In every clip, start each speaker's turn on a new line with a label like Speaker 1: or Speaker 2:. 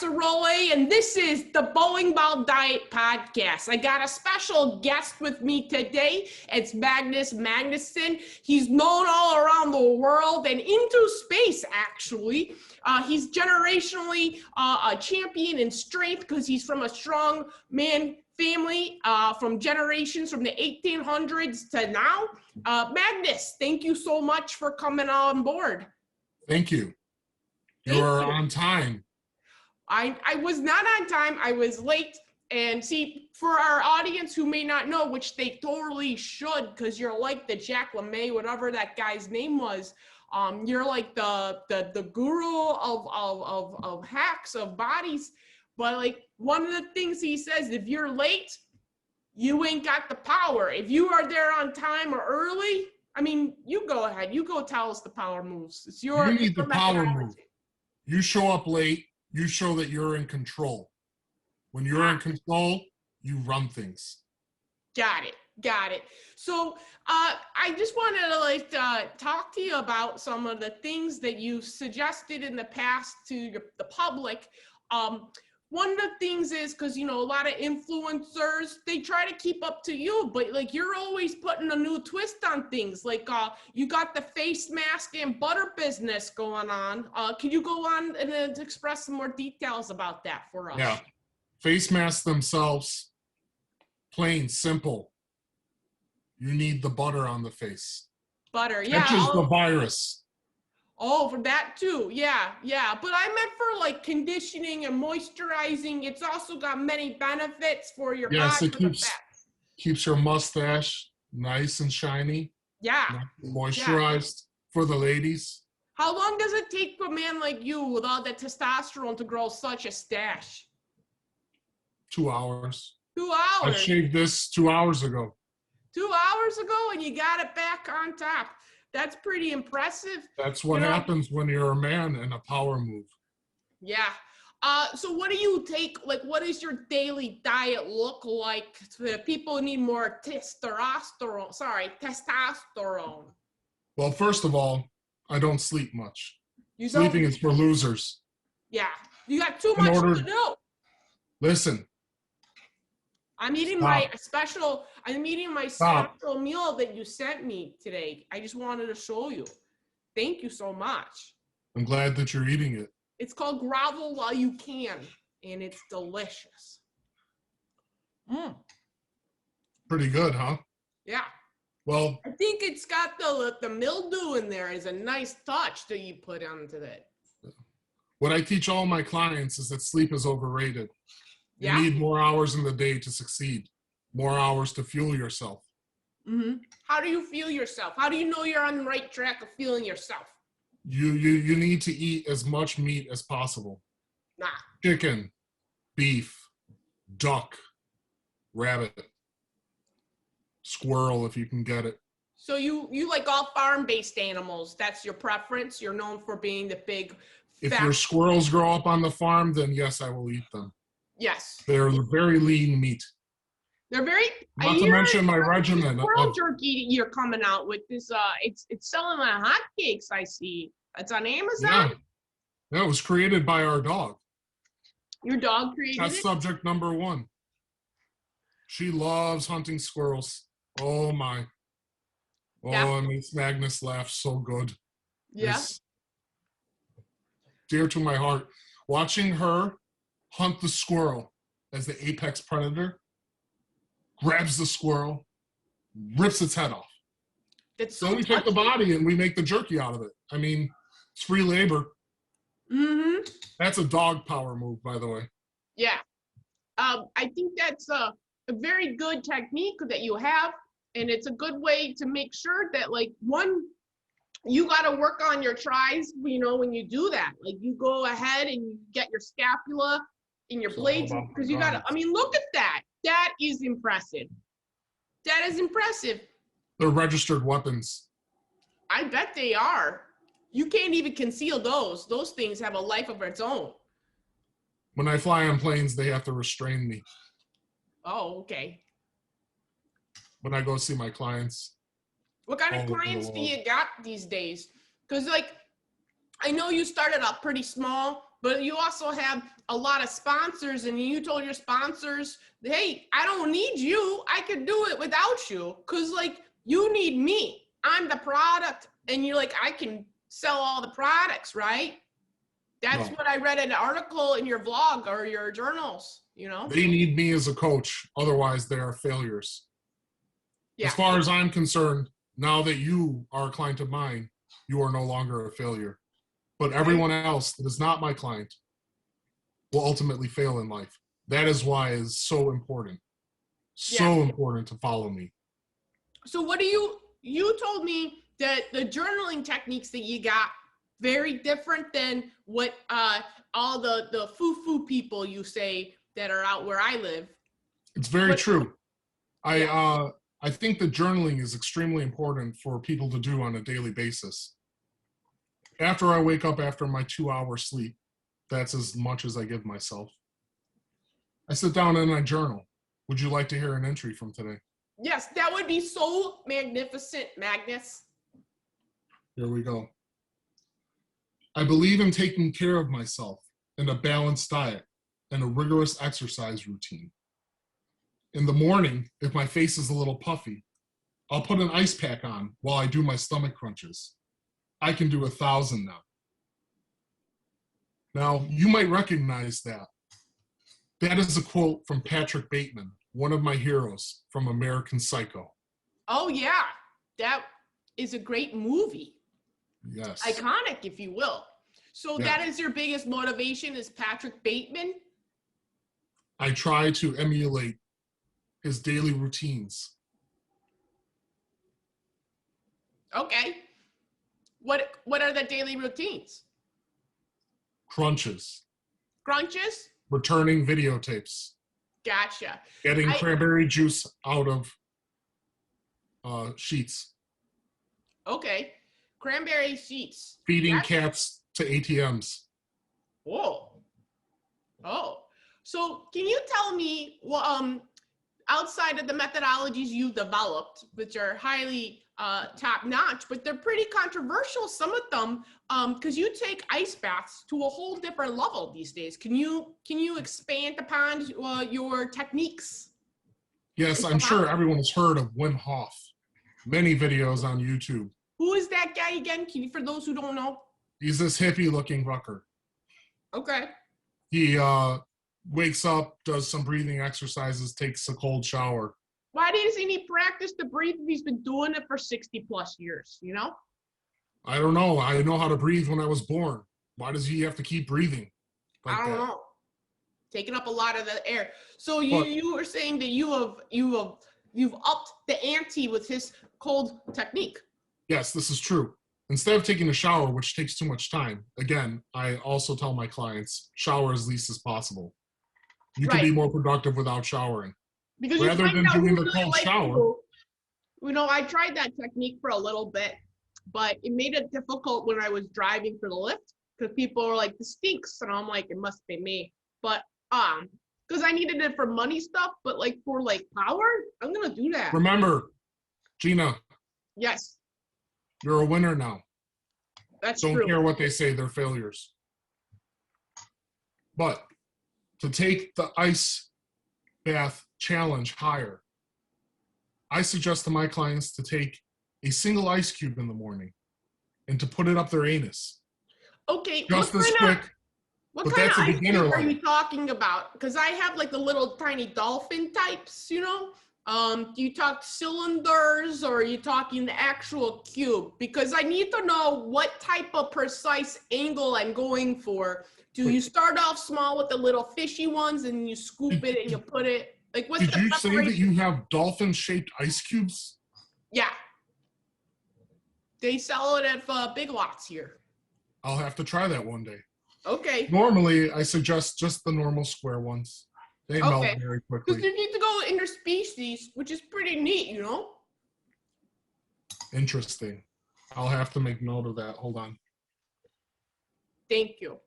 Speaker 1: Casserole, and this is the Bowling Ball Diet Podcast. I got a special guest with me today. It's Magnus Magnuson. He's known all around the world and into space, actually. He's generationally a champion in strength because he's from a strong man family from generations from the 1800s to now. Magnus, thank you so much for coming on board.
Speaker 2: Thank you. You're on time.
Speaker 1: I was not on time. I was late. And see, for our audience who may not know, which they totally should, because you're like the Jack LeMay, whatever that guy's name was. You're like the guru of hacks of bodies. But like one of the things he says, if you're late, you ain't got the power. If you are there on time or early, I mean, you go ahead. You go tell us the power moves. It's your
Speaker 2: You need the power move. You show up late, you show that you're in control. When you're in control, you run things. Got
Speaker 1: it. So I just wanted to talk to you about some of the things that you suggested in the past to the public. One of the things is because, you know, a lot of influencers, they try to keep up to you, but like you're always putting a new twist on things. Like you got the face mask and butter business going on. Can you go on and express some more details about that for us?
Speaker 2: Yeah. Face masks themselves, plain, simple. You need the butter on the face.
Speaker 1: Butter, yeah.
Speaker 2: Catches the virus.
Speaker 1: Oh, for that too. Yeah. But I meant for like conditioning and moisturizing. It's also got many benefits for your body.
Speaker 2: Yes, it keeps your mustache nice and shiny.
Speaker 1: Yeah.
Speaker 2: Moisturized for the ladies.
Speaker 1: How long does it take for a man like you with all that testosterone to grow such a stash?
Speaker 2: 2 hours.
Speaker 1: 2 hours?
Speaker 2: I shaved this 2 hours ago.
Speaker 1: 2 hours ago and you got it back on top. That's pretty impressive.
Speaker 2: That's what happens when you're a man in a power move.
Speaker 1: Yeah. So what do you take, like, what does your daily diet look like to people who need more testosterone?
Speaker 2: Well, first of all, I don't sleep much.
Speaker 1: Sleeping
Speaker 2: is for losers.
Speaker 1: Yeah. You got too much to do.
Speaker 2: Listen.
Speaker 1: I'm eating my special meal that you sent me today. I just wanted to show you. Thank you so much.
Speaker 2: I'm glad that you're eating it.
Speaker 1: It's called Grovel While You Can, and it's delicious.
Speaker 2: Pretty good, huh?
Speaker 1: Yeah.
Speaker 2: Well,
Speaker 1: I think it's got the mildew in there is a nice touch that you put onto that.
Speaker 2: What I teach all my clients is that sleep is overrated. You
Speaker 1: Yeah.
Speaker 2: need more hours in the day to succeed, more hours to fuel yourself.
Speaker 1: Mm-hmm. How do you feel yourself? How do you know you're on the right track of feeling yourself?
Speaker 2: You need to eat as much meat as possible. Chicken, beef, duck, rabbit, squirrel if you can get it.
Speaker 1: So you like all farm-based animals. That's your preference? You're known for being the big
Speaker 2: If your squirrels grow up on the farm, then yes, I will eat them.
Speaker 1: Yes.
Speaker 2: They're very lean meat.
Speaker 1: They're very.
Speaker 2: Not to mention my regimen.
Speaker 1: Squirrel jerky you're coming out with this. It's selling like hotcakes. I see. It's on Amazon.
Speaker 2: Yeah, it was created by our dog.
Speaker 1: Your dog created it?
Speaker 2: That's subject number one. She loves hunting squirrels. Oh my. Oh, it makes Magnus laugh so good.
Speaker 1: Yeah.
Speaker 2: It's dear to my heart. Watching her hunt the squirrel as the apex predator, grabs the squirrel, rips its head off. So we take the body and we make the jerky out of it. I mean, it's free labor.
Speaker 1: Mm-hmm.
Speaker 2: That's a dog power move, by the way.
Speaker 1: Yeah. I think that's a very good technique that you have, and it's a good way to make sure that, like, one, you got to work on your tries, you know, when you do that. Like, you go ahead and you get your scapula and your blades, because you got to, I mean, look at that. That is impressive. That is impressive.
Speaker 2: They're registered weapons.
Speaker 1: I bet they are. You can't even conceal those. Those things have a life of its own.
Speaker 2: When I fly on planes, they have to restrain me.
Speaker 1: Oh, okay.
Speaker 2: When I go see my clients.
Speaker 1: What kind of clients do you got these days? Because, like, I know you started out pretty small but you also have a lot of sponsors, and you told your sponsors, hey, I don't need you. I could do it without you. Cause like you need me. I'm the product. And you're like, I can sell all the products, right? That's what I read in an article in your vlog or your journals, you know?
Speaker 2: They need me as a coach. Otherwise, they are failures. Yeah. As far as I'm concerned, now that you are a client of mine, you are no longer a failure. But everyone else that is not my client will ultimately fail in life. That is why it's so important. So important to follow me.
Speaker 1: So what do you told me that the journaling techniques that you got very different than what all the foo-foo people you say that are out where I live.
Speaker 2: It's very true. I think that journaling is extremely important for people to do on a daily basis. After I wake up after my 2-hour sleep, that's as much as I give myself. I sit down and I journal. Would you like to hear an entry from today?
Speaker 1: Yes, that would be so magnificent, Magnus.
Speaker 2: Here we go. I believe in taking care of myself and a balanced diet and a rigorous exercise routine. In the morning, if my face is a little puffy, I'll put an ice pack on while I do my stomach crunches. I can do 1,000 now. Now, you might recognize that. That is a quote from Patrick Bateman, one of my heroes from American Psycho.
Speaker 1: Oh, yeah. That is a great movie.
Speaker 2: Yes.
Speaker 1: Iconic, if you will. So that is your biggest motivation is Patrick Bateman?
Speaker 2: I try to emulate his daily routines.
Speaker 1: Okay. What are the daily routines?
Speaker 2: Crunches.
Speaker 1: Crunches?
Speaker 2: Returning videotapes.
Speaker 1: Gotcha.
Speaker 2: Getting cranberry juice out of sheets.
Speaker 1: Okay. Cranberry sheets.
Speaker 2: Feeding cats to ATMs.
Speaker 1: Whoa. Oh. So can you tell me, outside of the methodologies you developed, which are highly top-notch, but they're pretty controversial, some of them, because you take ice baths to a whole different level these days. Can you expand upon your techniques?
Speaker 2: Yes, I'm sure everyone has heard of Wim Hof. Many videos on YouTube.
Speaker 1: Who is that guy again? For those who don't know?
Speaker 2: He's this hippie-looking fucker.
Speaker 1: Okay.
Speaker 2: He wakes up, does some breathing exercises, takes a cold shower.
Speaker 1: Why doesn't he practice to breathe if he's been doing it for 60 plus years, you know?
Speaker 2: I don't know. I know how to breathe when I was born. Why does he have to keep breathing like
Speaker 1: I don't know. Taking up a lot of the air. So you were saying that you've upped the ante with his cold technique.
Speaker 2: Yes, this is true. Instead of taking a shower, which takes too much time, again, I also tell my clients, shower as least as possible. You can be more productive without showering.
Speaker 1: Because
Speaker 2: rather than doing the cold shower.
Speaker 1: You know, I tried that technique for a little bit, but it made it difficult when I was driving for the lift because people were like, this stinks. And I'm like, it must be me. But because I needed it for money stuff, but like for like power, I'm going to do that.
Speaker 2: Remember, Gina.
Speaker 1: Yes.
Speaker 2: You're a winner now.
Speaker 1: That's
Speaker 2: true. Don't care what they say, they're failures. But to take the ice bath challenge higher, I suggest to my clients to take a single ice cube in the morning and to put it up their anus.
Speaker 1: Okay.
Speaker 2: Just as quick.
Speaker 1: What kind of ice cube are you talking about? Because I have like the little tiny dolphin types, you know? Do you talk cylinders or are you talking the actual cube? Because I need to know what type of precise angle I'm going for. Do you start off small with the little fishy ones and you scoop it and you put it? Like, what's
Speaker 2: Did you say that you have dolphin-shaped ice cubes?
Speaker 1: Yeah. They sell it at Big Lots here.
Speaker 2: I'll have to try that one day.
Speaker 1: Okay.
Speaker 2: Normally, I suggest just the normal square ones. They melt very quickly.
Speaker 1: Because you need to go interspecies, which is pretty neat, you know?
Speaker 2: Interesting. I'll have to make note of that. Hold on.
Speaker 1: Thank you.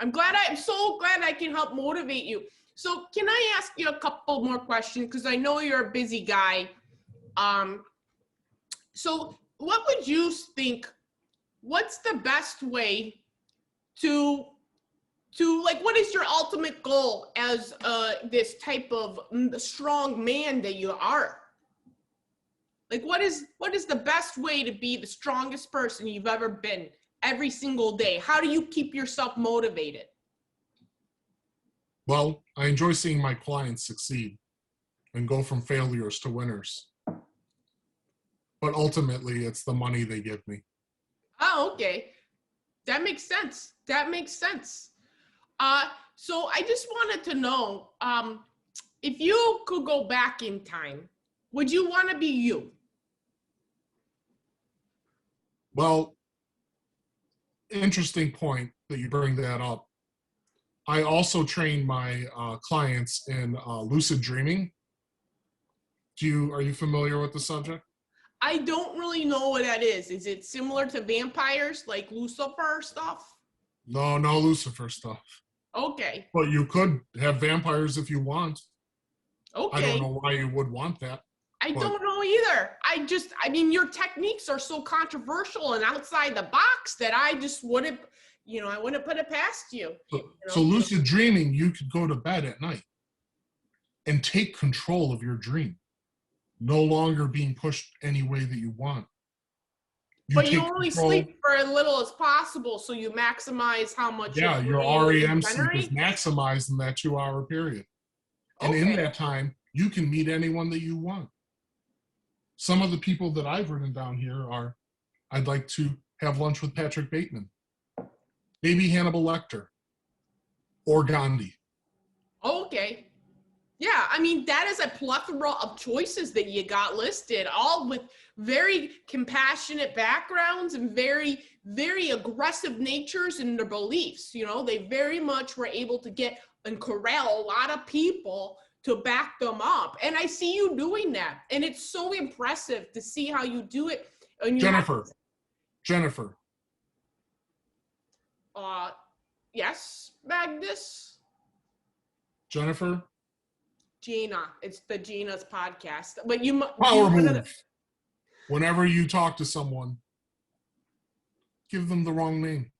Speaker 1: I'm so glad I can help motivate you. So can I ask you a couple more questions? Because I know you're a busy guy. So what would you think, what's the best way to like, what is your ultimate goal as this type of strong man that you are? Like, what is the best way to be the strongest person you've ever been every single day? How do you keep yourself motivated?
Speaker 2: Well, I enjoy seeing my clients succeed and go from failures to winners. But ultimately, it's the money they give me.
Speaker 1: Oh, okay. That makes sense. That makes sense. So I just wanted to know, if you could go back in time, would you want to be you?
Speaker 2: Well, interesting point that you bring that up. I also train my clients in lucid dreaming. Are you familiar with the subject?
Speaker 1: I don't really know what that is. Is it similar to vampires, like Lucifer stuff?
Speaker 2: No Lucifer stuff.
Speaker 1: Okay.
Speaker 2: But you could have vampires if you want.
Speaker 1: Okay.
Speaker 2: I don't know why you would want that.
Speaker 1: I don't know either. I mean, your techniques are so controversial and outside the box that I just wouldn't, I wouldn't put it past you.
Speaker 2: So lucid dreaming, you could go to bed at night and take control of your dream, no longer being pushed any way that you want.
Speaker 1: But you only sleep for as little as possible, so you maximize how much.
Speaker 2: Yeah, your REM sleep is maximized in that 2-hour period. And in that time, you can meet anyone that you want. Some of the people that I've written down here are, I'd like to have lunch with Patrick Bateman, maybe Hannibal Lecter, or Gandhi.
Speaker 1: Okay. Yeah, I mean, that is a plethora of choices that you got listed, all with very compassionate backgrounds and very, very aggressive natures in their beliefs. They very much were able to get and corral a lot of people to back them up. And I see you doing that. And it's so impressive to see how you do it. And
Speaker 2: Jennifer.
Speaker 1: Yes, Magnus?
Speaker 2: Jennifer?
Speaker 1: Gina. It's the Gina's podcast. But you
Speaker 2: Power move. Whenever you talk to someone, give them the wrong name.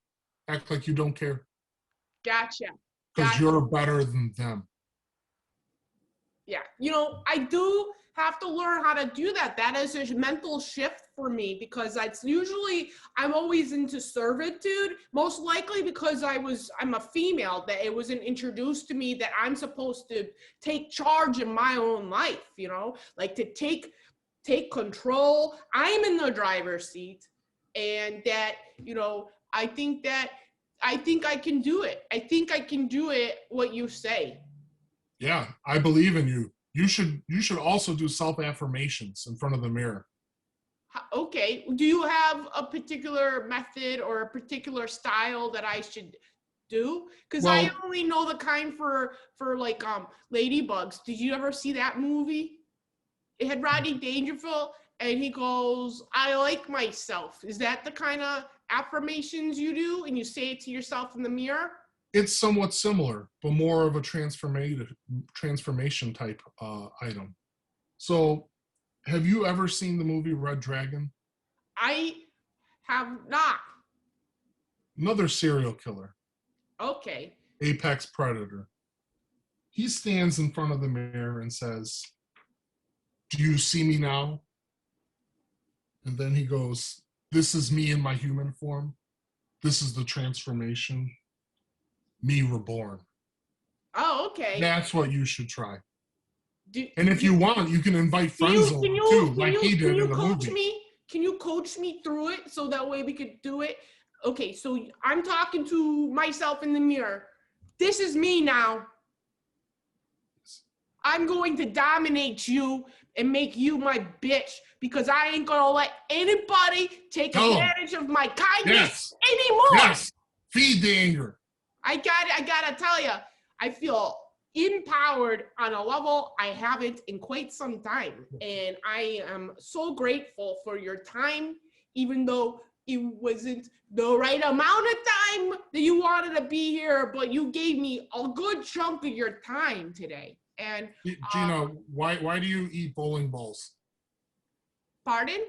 Speaker 2: Act like you don't care.
Speaker 1: Gotcha.
Speaker 2: Because you're better than them.
Speaker 1: Yeah. I do have to learn how to do that. That is a mental shift for me because I'm always into servitude, most likely because I'm a female, that it wasn't introduced to me that I'm supposed to take charge in my own life, like to take control. I'm in the driver's seat, and that, I think I can do it. I think I can do it, what you say.
Speaker 2: Yeah, I believe in you. You should also do self-affirmations in front of the mirror.
Speaker 1: Okay. Do you have a particular method or a particular style that I should do? Because I only know the kind for like ladybugs. Did you ever see that movie? It had Rodney Dangerfield, and he goes, "I like myself." Is that the kind of affirmations you do, and you say it to yourself in the mirror?
Speaker 2: It's somewhat similar, but more of a transformation type item. So, have you ever seen the movie Red Dragon?
Speaker 1: I have not.
Speaker 2: Another serial killer.
Speaker 1: Okay.
Speaker 2: Apex predator. He stands in front of the mirror and says, "Do you see me now?" And then he goes, "This is me in my human form. This is the transformation. Me reborn."
Speaker 1: Oh, okay.
Speaker 2: That's what you should try. And if you want, you can invite friends over too, like he did in the movie.
Speaker 1: Can you coach me through it so that way we could do it? Okay, so I'm talking to myself in the mirror. This is me now. I'm going to dominate you and make you my bitch because I ain't gonna let anybody take advantage of my kindness anymore.
Speaker 2: Yes, feed the anger.
Speaker 1: I gotta tell you, I feel empowered on a level I haven't in quite some time. And I am so grateful for your time, even though it wasn't the right amount of time that you wanted to be here, but you gave me a good chunk of your time today. And
Speaker 2: Gina, why do you eat bowling balls?
Speaker 1: Pardon?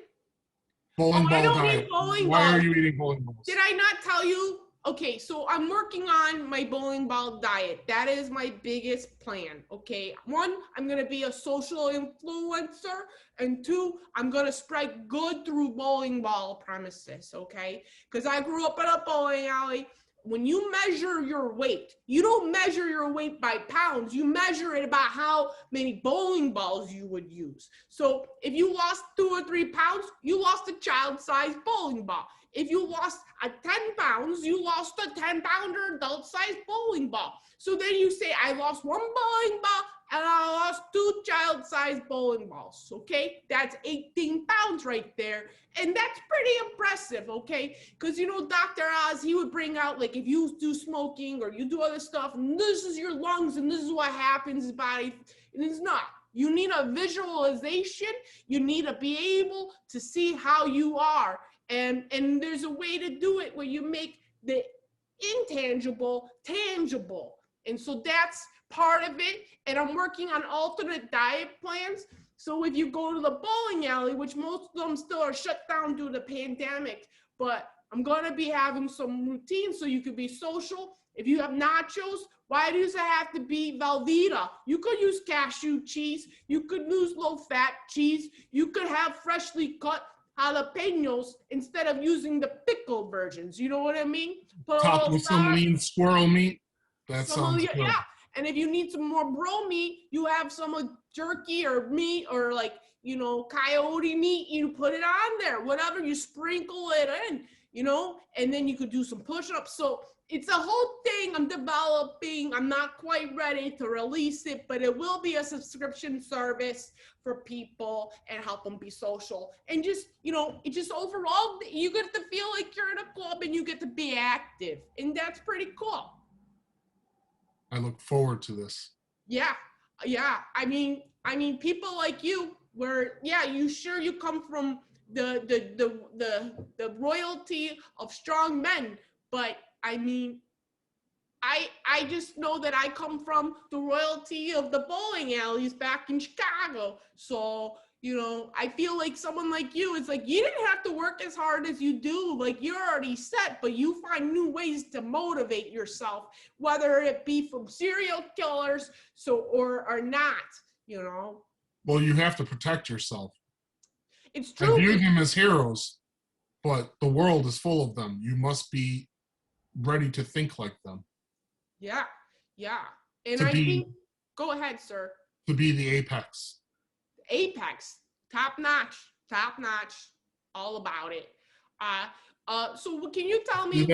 Speaker 2: Bowling ball diet. Why are you eating bowling balls?
Speaker 1: Did I not tell you Okay, so I'm working on my bowling ball diet. That is my biggest plan. Okay, one, I'm gonna be a social influencer, and two, I'm gonna spread good through bowling ball premises. Okay, because I grew up in a bowling alley. When you measure your weight, you don't measure your weight by pounds. You measure it about how many bowling balls you would use. So if you lost 2 or 3 pounds, you lost a child-sized bowling ball. If you lost 10 pounds, you lost a 10-pounder adult-sized bowling ball. So then you say, I lost 1 bowling ball and I lost 2 child-sized bowling balls, okay? That's 18 pounds right there. And that's pretty impressive, okay? Because, you know, Dr. Oz, he would bring out, like, if you do smoking or you do other stuff, and this is your lungs and this is what happens in the body, and it's not. You need a visualization. You need to be able to see how you are. And there's a way to do it where you make the intangible tangible. And so that's part of it. And I'm working on alternate diet plans. So if you go to the bowling alley, which most of them still are shut down due to the pandemic, but I'm going to be having some routines so you could be social. If you have nachos, why does it have to be Velveeta? You could use cashew cheese. You could use low-fat cheese. You could have freshly cut jalapenos instead of using the pickled versions. You know what I mean?
Speaker 2: Topped with some lean squirrel meat. That sounds good.
Speaker 1: Yeah. And if you need some more bro meat, you have some jerky or meat or like, you know, coyote meat. You put it on there, whatever. You sprinkle it in, you know, and then you could do some push-ups. So it's a whole thing I'm developing. I'm not quite ready to release it, but it will be a subscription service for people and help them be social. And just, you know, it just overall, you get to feel like you're in a club and you get to be active. And that's pretty cool.
Speaker 2: I look forward to this.
Speaker 1: Yeah. Yeah. I mean, people like you where, yeah, you come from the royalty of strong men, but I mean, I just know that I come from the royalty of the bowling alleys back in Chicago. So, you know, I feel like someone like you, it's like you didn't have to work as hard as you do. Like you're already set, but you find new ways to motivate yourself, whether it be from serial killers or not, you know.
Speaker 2: Well, you have to protect yourself.
Speaker 1: It's true.
Speaker 2: I view them as heroes, but the world is full of them. You must be ready to think like them.
Speaker 1: Yeah, yeah. And I think, go ahead, sir.
Speaker 2: To be the apex.
Speaker 1: Apex, top notch, all about it. So can you tell me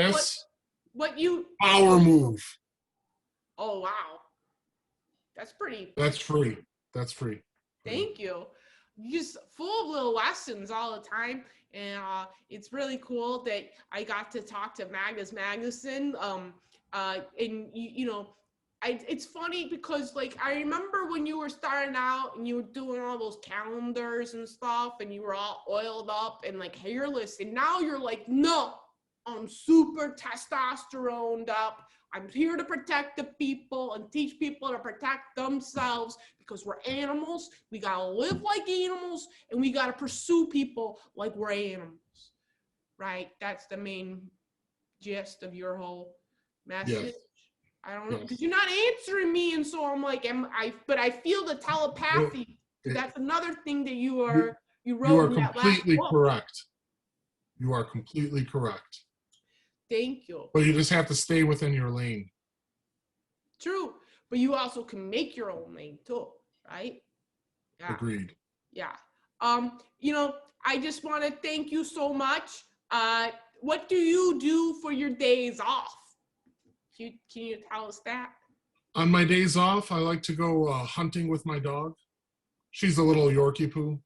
Speaker 1: what you...
Speaker 2: Power move.
Speaker 1: Oh, wow. That's pretty...
Speaker 2: That's free. That's free.
Speaker 1: Thank you. Just full of little lessons all the time. And it's really cool that I got to talk to Magnus Magnuson. And you know, it's funny because like I remember when you were starting out and you were doing all those calendars and stuff and you were all oiled up and like hairless, and now you're like, no, I'm super testosteroned up. I'm here to protect the people and teach people to protect themselves because we're animals. We gotta live like animals and we gotta pursue people like we're animals, right? That's the main gist of your whole message.
Speaker 2: Yes.
Speaker 1: I don't know, because you're not answering me, and so I'm like, but I feel the telepathy. That's another thing that you wrote. You are
Speaker 2: completely correct. You are completely correct.
Speaker 1: Thank you.
Speaker 2: But you just have to stay within your lane.
Speaker 1: True, but you also can make your own lane too, right? Yeah.
Speaker 2: Agreed.
Speaker 1: Yeah. You know, I just want to thank you so much. What do you do for your days off? Can you tell us that?
Speaker 2: On my days off, I like to go hunting with my dog. She's a little Yorkie poo.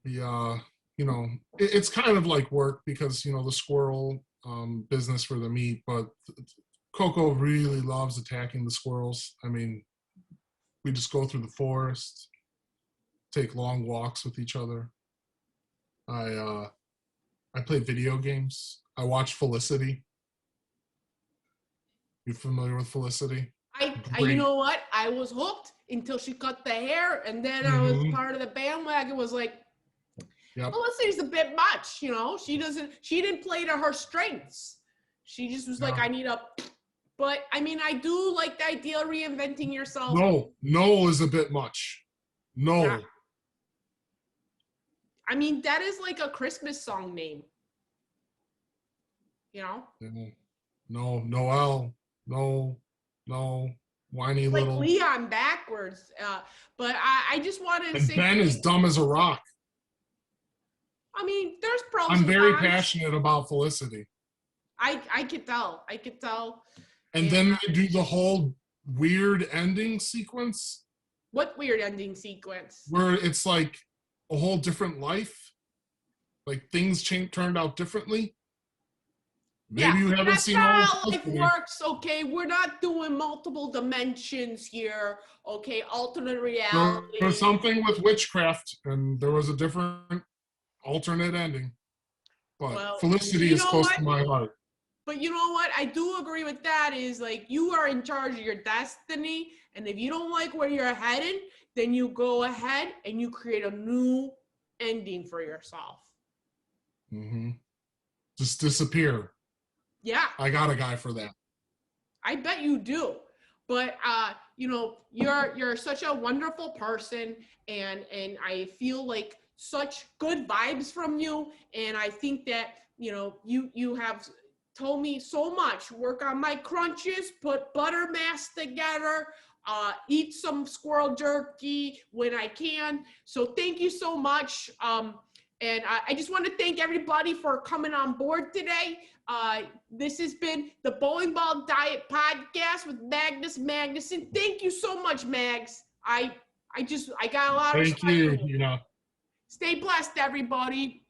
Speaker 2: You know, it's kind of like work because, you know, the squirrel business for the meat, but Coco really loves attacking the squirrels. I mean, we just go through the forest, take long walks with each other. I play video games. I watch Felicity. You familiar with Felicity?
Speaker 1: You know what? I was hooked until she cut the hair, and then I was part of the bandwagon. Was like, Felicity's a bit much, you know. She didn't play to her strengths, She just was like, I need a, but I mean, I do like the idea of reinventing yourself.
Speaker 2: No is a bit much. No.
Speaker 1: Yeah. I mean, that is like a Christmas song name. You know?
Speaker 2: No, Noel. No. Whiny
Speaker 1: like
Speaker 2: little.
Speaker 1: Leon backwards. But I just wanted to
Speaker 2: and
Speaker 1: say.
Speaker 2: Ben is dumb as a rock.
Speaker 1: I mean, there's pros
Speaker 2: I'm
Speaker 1: and
Speaker 2: very
Speaker 1: cons.
Speaker 2: passionate about Felicity.
Speaker 1: I could tell.
Speaker 2: And then they do the whole weird ending sequence.
Speaker 1: What weird ending sequence?
Speaker 2: Where it's like a whole different life. Like things turned out differently. Maybe you haven't seen all
Speaker 1: that's how life works, okay? We're not doing multiple dimensions here, okay? Alternate reality.
Speaker 2: There was something with witchcraft, and there was a different alternate ending. But Felicity is close to my heart.
Speaker 1: But you know what? I do agree with that is like you are in charge of your destiny. And if you don't like where you're headed, then you go ahead and you create a new ending for yourself.
Speaker 2: Mm-hmm. Just disappear. Yeah. I got a guy for that.
Speaker 1: I bet you do. But you know, you're such a wonderful person and I feel like such good vibes from you. And I think that, you know, you have told me so much. Work on my crunches, put butter mass together, eat some squirrel jerky when I can. So thank you so much. And I just want to thank everybody for coming on board today. This has been the Bowling Ball Diet Podcast with Magnus Magnuson. Thank you so much, Mags. I got a lot of respect.
Speaker 2: Thank you.
Speaker 1: Stay blessed, everybody.